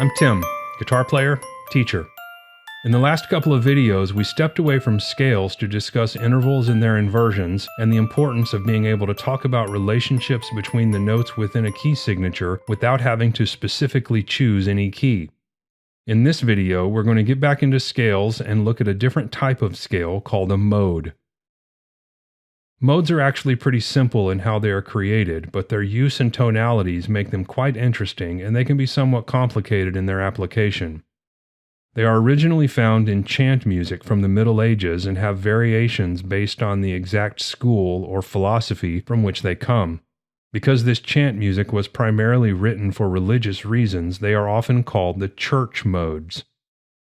I'm Tim, guitar player, teacher. In the last couple of videos, we stepped away from scales to discuss intervals and their inversions and the importance of being able to talk about relationships between the notes within a key signature without having to specifically choose any key. In this video, we're going to get back into scales and look at a different type of scale called a mode. Modes are actually pretty simple in how they are created, but their use and tonalities make them quite interesting, and they can be somewhat complicated in their application. They are originally found in chant music from the Middle Ages and have variations based on the exact school or philosophy from which they come. Because this chant music was primarily written for religious reasons, they are often called the church modes.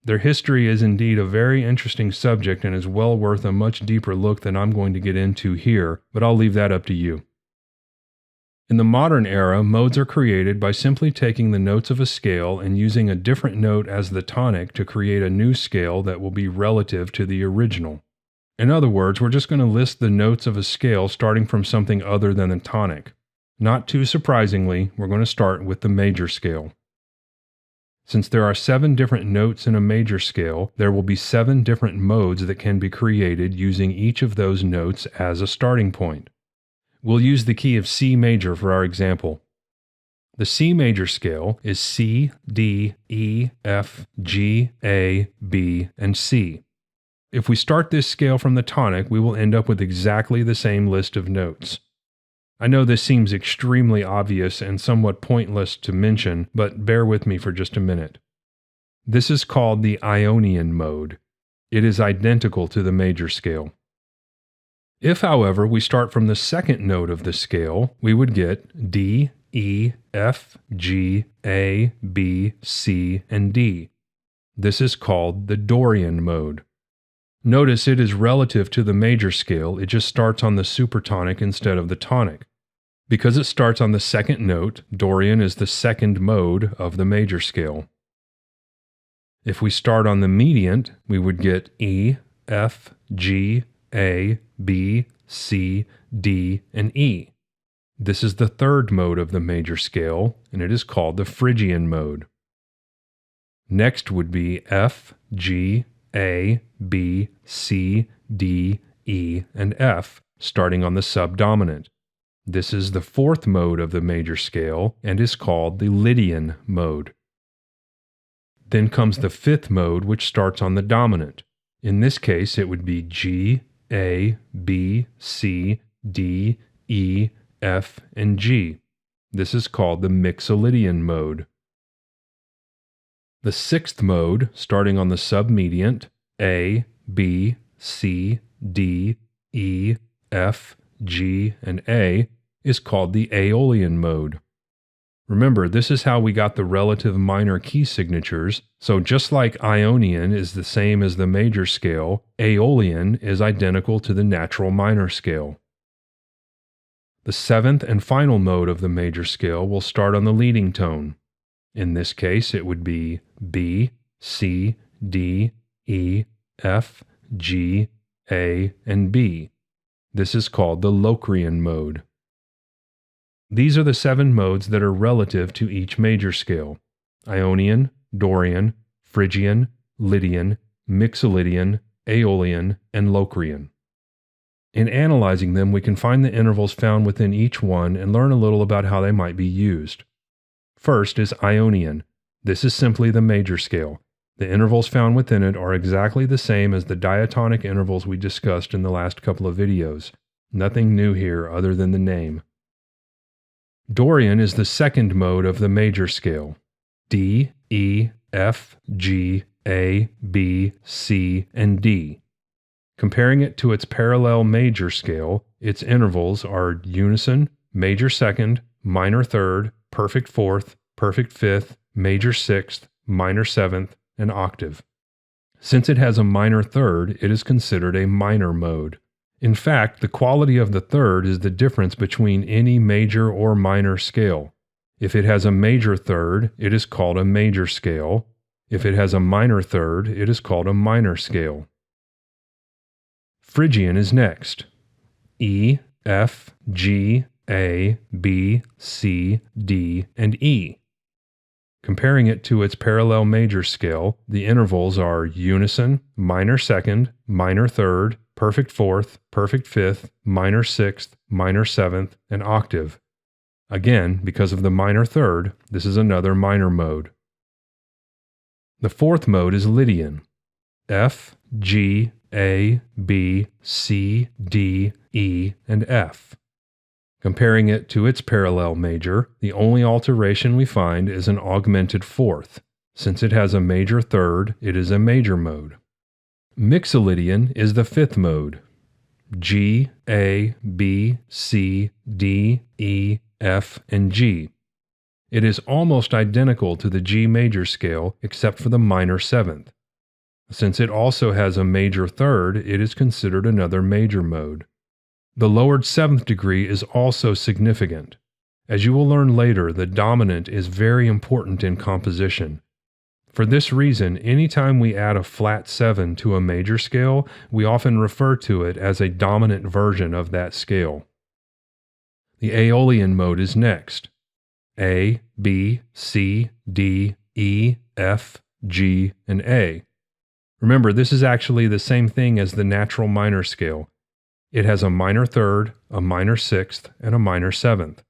Their history is indeed a very interesting subject and is well worth a much deeper look than I'm going to get into here, but I'll leave that up to you. In the modern era, modes are created by simply taking the notes of a scale and using a different note as the tonic to create a new scale that will be relative to the original. In other words, we're just going to list the notes of a scale starting from something other than the tonic. Not too surprisingly, we're going to start with the major scale. Since there are 7 different notes in a major scale, there will be 7 different modes that can be created using each of those notes as a starting point. We'll use the key of C major for our example. The C major scale is C, D, E, F, G, A, B, and C. If we start this scale from the tonic, we will end up with exactly the same list of notes. I know this seems extremely obvious and somewhat pointless to mention, but bear with me for just a minute. This is called the Aeolian mode. It is identical to the major scale. If, however, we start from the second note of the scale, we would get D, E, F, G, A, B, C, and D. This is called the Dorian mode. Notice it is relative to the major scale, it just starts on the supertonic instead of the tonic. Because it starts on the second note, Dorian is the second mode of the major scale. If we start on the mediant, we would get E, F, G, A, B, C, D, and E. This is the third mode of the major scale, and it is called the Phrygian mode. Next would be F, G, A, B, C, D, E, and F, starting on the subdominant. This is the fourth mode of the major scale and is called the Lydian mode. Then comes the fifth mode, which starts on the dominant. In this case, it would be G, A, B, C, D, E, F, and G. This is called the Mixolydian mode. The sixth mode, starting on the submediant, A, B, C, D, E, F, G, and A, is called the Aeolian mode. Remember, this is how we got the relative minor key signatures, so just like Ionian is the same as the major scale, Aeolian is identical to the natural minor scale. The seventh and final mode of the major scale will start on the leading tone. In this case, it would be B, C, D, E, F, G, A, and B. This is called the Locrian mode. These are the 7 modes that are relative to each major scale: Ionian, Dorian, Phrygian, Lydian, Mixolydian, Aeolian, and Locrian. In analyzing them, we can find the intervals found within each one and learn a little about how they might be used. First is Ionian. This is simply the major scale. The intervals found within it are exactly the same as the diatonic intervals we discussed in the last couple of videos. Nothing new here other than the name. Dorian is the second mode of the major scale. D, E, F, G, A, B, C, and D. Comparing it to its parallel major scale, its intervals are unison, major second, minor third, perfect fourth, perfect fifth, major sixth, minor seventh, and octave. Since it has a minor third, it is considered a minor mode. In fact, the quality of the third is the difference between any major or minor scale. If it has a major third, it is called a major scale. If it has a minor third, it is called a minor scale. Phrygian is next. E, F, G, A, B, C, D, and E. Comparing it to its parallel major scale, the intervals are unison, minor second, minor third, perfect fourth, perfect fifth, minor sixth, minor seventh, and octave. Again, because of the minor third, this is another minor mode. The fourth mode is Lydian. F, G, A, B, C, D, E, and F. Comparing it to its parallel major, the only alteration we find is an augmented fourth. Since it has a major third, it is a major mode. Mixolydian is the fifth mode. G, A, B, C, D, E, F, and G. It is almost identical to the G major scale except for the minor seventh. Since it also has a major third, it is considered another major mode. The lowered seventh degree is also significant. As you will learn later, the dominant is very important in composition. For this reason, anytime we add a flat 7 to a major scale, we often refer to it as a dominant version of that scale. The Aeolian mode is next. A, B, C, D, E, F, G, and A. Remember, this is actually the same thing as the natural minor scale. It has a minor third, a minor sixth, and a minor seventh.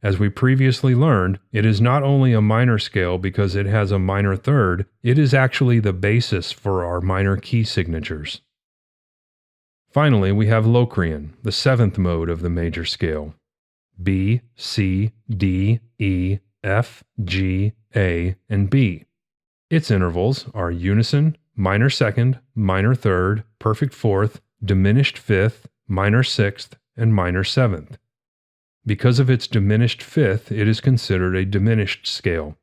As we previously learned, it is not only a minor scale because it has a minor third, it is actually the basis for our minor key signatures. Finally, we have Locrian, the seventh mode of the major scale. B, C, D, E, F, G, A, and B. Its intervals are unison, minor second, minor third, perfect fourth, diminished fifth, minor sixth, and minor seventh. Because of its diminished fifth, it is considered a diminished scale.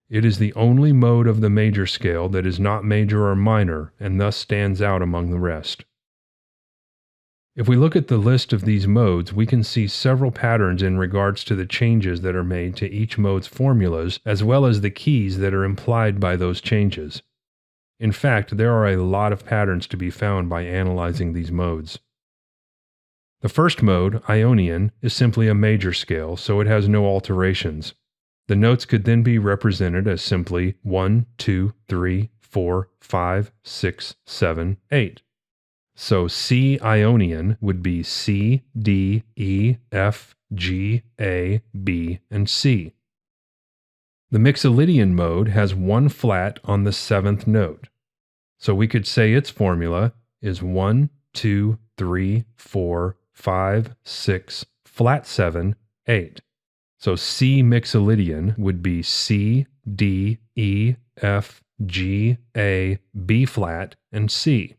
It is the only mode of the major scale that is not major or minor, and thus stands out among the rest. If we look at the list of these modes, we can see several patterns in regards to the changes that are made to each mode's formulas, as well as the keys that are implied by those changes. In fact, there are a lot of patterns to be found by analyzing these modes. The first mode, Ionian, is simply a major scale, so it has no alterations. The notes could then be represented as simply 1, 2, 3, 4, 5, 6, 7, 8. So C Ionian would be C, D, E, F, G, A, B, and C. The Mixolydian mode has one flat on the seventh note. So we could say its formula is 1, 2, 3, 4, 5, 6, flat 7, 8. So C Mixolydian would be C, D, E, F, G, A, B flat, and C.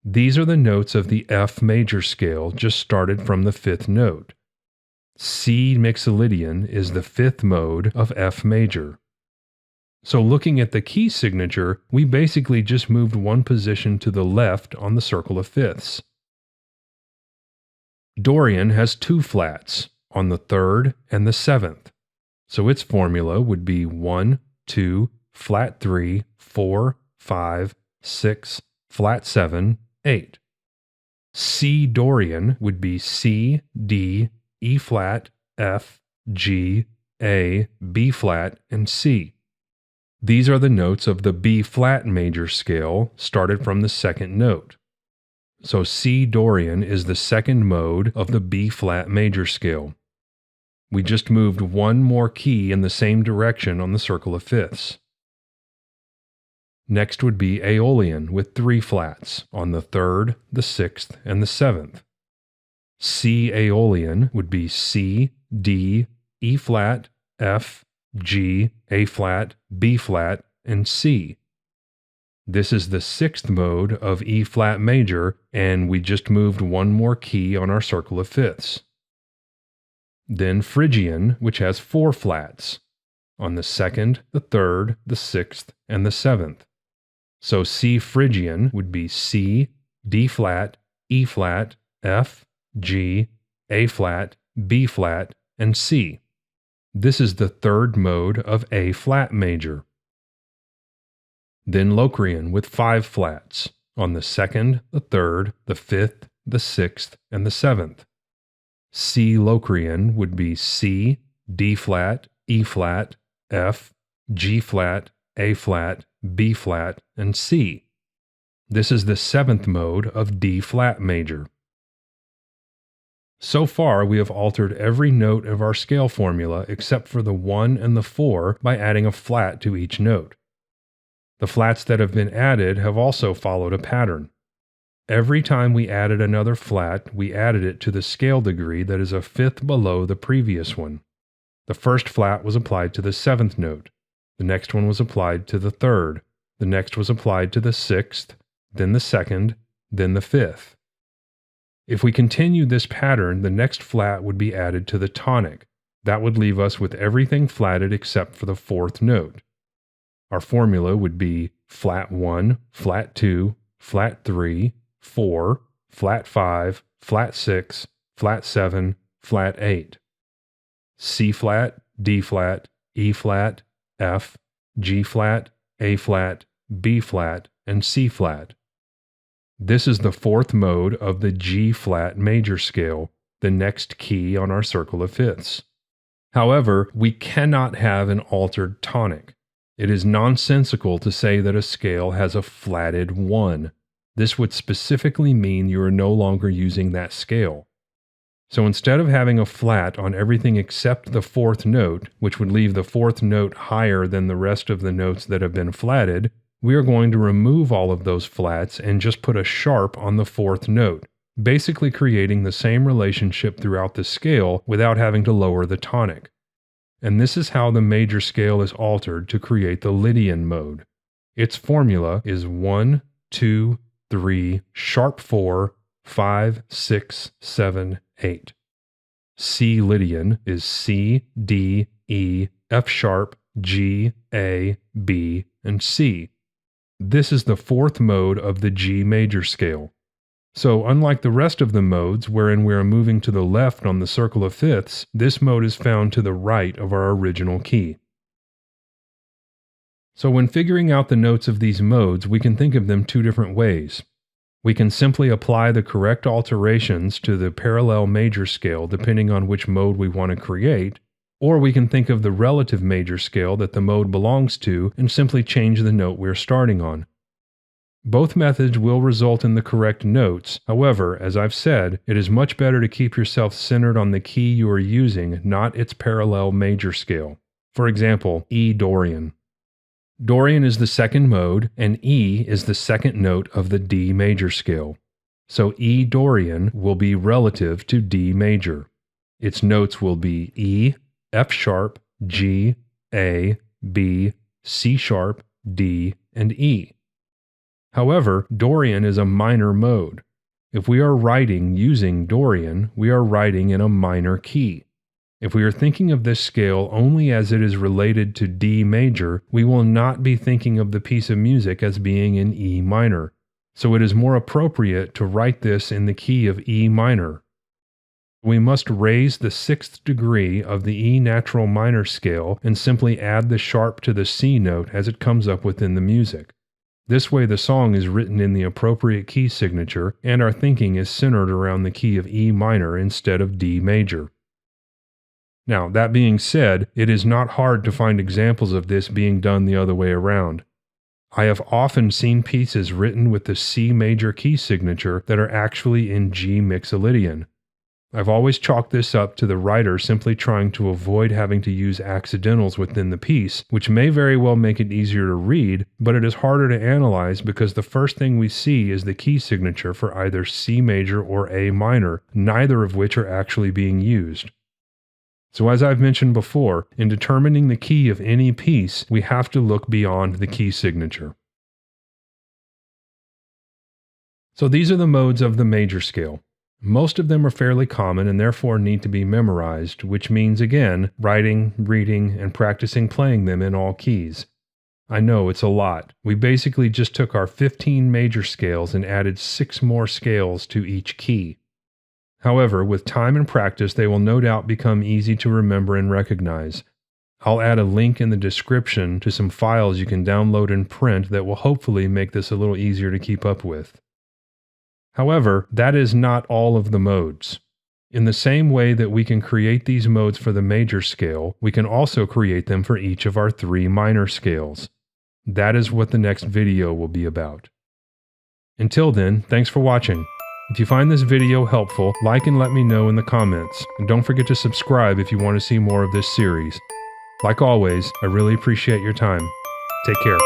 These are the notes of the F major scale just started from the fifth note. C Mixolydian is the fifth mode of F major. So looking at the key signature, we basically just moved one position to the left on the circle of fifths. Dorian has two flats, on the third and the seventh. So its formula would be 1, 2, flat 3, 4, 5, 6, flat 7, 8. C Dorian would be C, D, E flat, F, G, A, B flat, and C. These are the notes of the B flat major scale started from the second note. So C Dorian is the second mode of the B flat major scale. We just moved one more key in the same direction on the circle of fifths. Next would be Aeolian with three flats on the third, the sixth, and the seventh. C Aeolian would be C, D, E flat, F, G, A flat, B flat, and C. This is the sixth mode of E flat major, and we just moved one more key on our circle of fifths. Then Phrygian, which has four flats, on the second, the third, the sixth, and the seventh. So C Phrygian would be C, D flat, E flat, F, G, A flat, B flat, and C. This is the third mode of A flat major. Then Locrian with five flats, on the second, the third, the fifth, the sixth, and the seventh. C Locrian would be C, D flat, E flat, F, G flat, A flat, B flat, and C. This is the seventh mode of D flat major. So far, we have altered every note of our scale formula except for the 1 and the 4 by adding a flat to each note. The flats that have been added have also followed a pattern. Every time we added another flat, we added it to the scale degree that is a fifth below the previous one. The first flat was applied to the 7th note. The next one was applied to the 3rd. The next was applied to the 6th, then the 2nd, then the 5th. If we continued this pattern, the next flat would be added to the tonic. That would leave us with everything flatted except for the 4th note. Our formula would be flat 1, flat 2, flat 3, 4, flat 5, flat 6, flat 7, flat 8. C flat, D flat, E flat, F, G flat, A flat, B flat, and C flat. This is the 4th mode of the G flat major scale, the next key on our circle of fifths. However, we cannot have an altered tonic. It is nonsensical to say that a scale has a flatted 1. This would specifically mean you are no longer using that scale. So instead of having a flat on everything except the 4th note, which would leave the 4th note higher than the rest of the notes that have been flatted, we are going to remove all of those flats and just put a sharp on the 4th note, basically creating the same relationship throughout the scale without having to lower the tonic. And this is how the major scale is altered to create the Lydian mode. Its formula is 1, 2, 3, sharp 4, 5, 6, 7, 8. C Lydian is C, D, E, F sharp, G, A, B, and C. This is the 4th mode of the G major scale. So unlike the rest of the modes wherein we are moving to the left on the circle of fifths, this mode is found to the right of our original key. So when figuring out the notes of these modes, we can think of them two different ways. We can simply apply the correct alterations to the parallel major scale depending on which mode we want to create, or we can think of the relative major scale that the mode belongs to and simply change the note we're starting on. Both methods will result in the correct notes. However, as I've said, it is much better to keep yourself centered on the key you are using, not its parallel major scale. For example, E Dorian. Dorian is the 2nd mode, and E is the 2nd note of the D major scale. So E Dorian will be relative to D major. Its notes will be E, F sharp, G, A, B, C sharp, D, and E. However, Dorian is a minor mode. If we are writing using Dorian, we are writing in a minor key. If we are thinking of this scale only as it is related to D major, we will not be thinking of the piece of music as being in E minor. So it is more appropriate to write this in the key of E minor. We must raise the 6th degree of the E natural minor scale and simply add the sharp to the C note as it comes up within the music. This way the song is written in the appropriate key signature and our thinking is centered around the key of E minor instead of D major. Now, that being said, it is not hard to find examples of this being done the other way around. I have often seen pieces written with the C major key signature that are actually in G Mixolydian. I've always chalked this up to the writer simply trying to avoid having to use accidentals within the piece, which may very well make it easier to read, but it is harder to analyze because the first thing we see is the key signature for either C major or A minor, neither of which are actually being used. So as I've mentioned before, in determining the key of any piece, we have to look beyond the key signature. So these are the modes of the major scale. Most of them are fairly common and therefore need to be memorized, which means, again, writing, reading, and practicing playing them in all keys. I know it's a lot. We basically just took our 15 major scales and added 6 more scales to each key. However, with time and practice, they will no doubt become easy to remember and recognize. I'll add a link in the description to some files you can download and print that will hopefully make this a little easier to keep up with. However, that is not all of the modes. In the same way that we can create these modes for the major scale, we can also create them for each of our 3 minor scales. That is what the next video will be about. Until then, thanks for watching. If you find this video helpful, like and let me know in the comments, and don't forget to subscribe if you want to see more of this series. Like always, I really appreciate your time. Take care.